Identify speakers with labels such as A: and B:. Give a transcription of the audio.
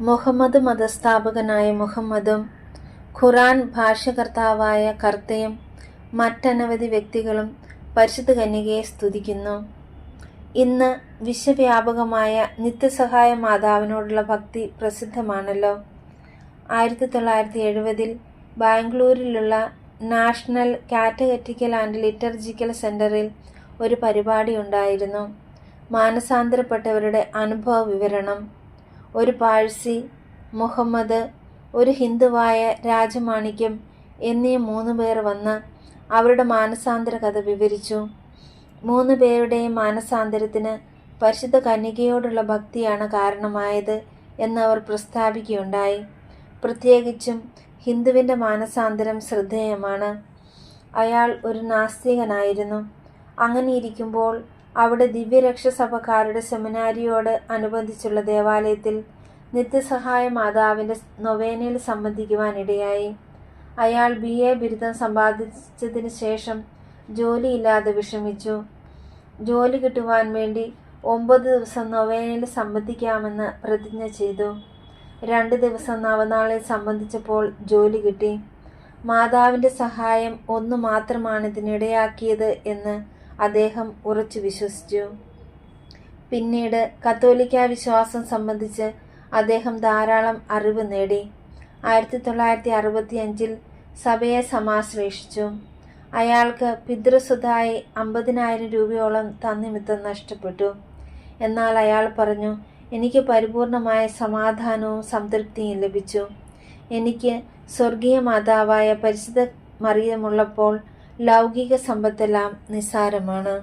A: മുഹമ്മദ് മതസ്ഥാപകനായ മുഹമ്മദും ഖുർആൻ ഭാഷ്യകർത്താവായ കർത്തയും മറ്റനവധി വ്യക്തികളും പരിശുദ്ധ കന്യകയെ സ്തുതിക്കുന്നു. ഇന്ന് വിശ്വവ്യാപകമായ നിത്യസഹായ മാതാവിനോടുള്ള ഭക്തി പ്രസിദ്ധമാണല്ലോ. 1970 ബാംഗ്ലൂരിലുള്ള നാഷണൽ കാറ്റഗറ്റിക്കൽ ആൻഡ് ലിറ്റർജിക്കൽ സെൻ്ററിൽ ഒരു പരിപാടി ഉണ്ടായിരുന്നു. മാനസാന്തരപ്പെട്ടവരുടെ അനുഭവ വിവരണം. ഒരു പാഴ്സി, മുഹമ്മദ്, ഒരു ഹിന്ദുവായ രാജമാണിക്യം എന്നീ 3 പേർ വന്ന് അവരുടെ മാനസാന്തര കഥ വിവരിച്ചു. 3 പേരുടെയും മാനസാന്തരത്തിന് പരിശുദ്ധ കന്യകയോടുള്ള ഭക്തിയാണ് കാരണമായത് എന്നവർ പ്രസ്താവിക്കുകയുണ്ടായി. പ്രത്യേകിച്ചും ഹിന്ദുവിൻ്റെ മാനസാന്തരം ശ്രദ്ധേയമാണ്. അയാൾ ഒരു നാസ്തികനായിരുന്നു. അങ്ങനെയിരിക്കുമ്പോൾ അവിടെ ദിവ്യരക്ഷസഭക്കാരുടെ സെമിനാരിയോട് അനുബന്ധിച്ചുള്ള ദേവാലയത്തിൽ നിത്യസഹായ മാതാവിൻ്റെ നൊവേനയിൽ സംബന്ധിക്കുവാനിടയായി. അയാൾ BA ബിരുദം സമ്പാദിച്ചതിന് ശേഷം ജോലിയില്ലാതെ വിഷമിച്ചു. ജോലി കിട്ടുവാൻ വേണ്ടി 9 ദിവസം നൊവേനയിൽ സംബന്ധിക്കാമെന്ന് പ്രതിജ്ഞ ചെയ്തു. 2 ദിവസം നവനാളിൽ സംബന്ധിച്ചപ്പോൾ ജോലി കിട്ടി. മാതാവിൻ്റെ സഹായം ഒന്ന് മാത്രമാണ് ഇതിനിടയാക്കിയത് എന്ന് അദ്ദേഹം ഉറച്ചു വിശ്വസിച്ചു. പിന്നീട് കത്തോലിക്ക വിശ്വാസം സംബന്ധിച്ച് അദ്ദേഹം ധാരാളം അറിവ് നേടി. 1965 സഭയെ സമാശ്ലേഷിച്ചു. അയാൾക്ക് പിതൃസ്വത്തായി 50,000 രൂപയോളം തന്നിമിത്തം നഷ്ടപ്പെട്ടു. എന്നാൽ അയാൾ പറഞ്ഞു, എനിക്ക് പരിപൂർണമായ സമാധാനവും സംതൃപ്തിയും ലഭിച്ചു. എനിക്ക് സ്വർഗീയ മാതാവായ പരിശുദ്ധ മറിയമുള്ളപ്പോൾ ലൗകിക സമ്പത്തെല്ലാം നിസ്സാരമാണ്.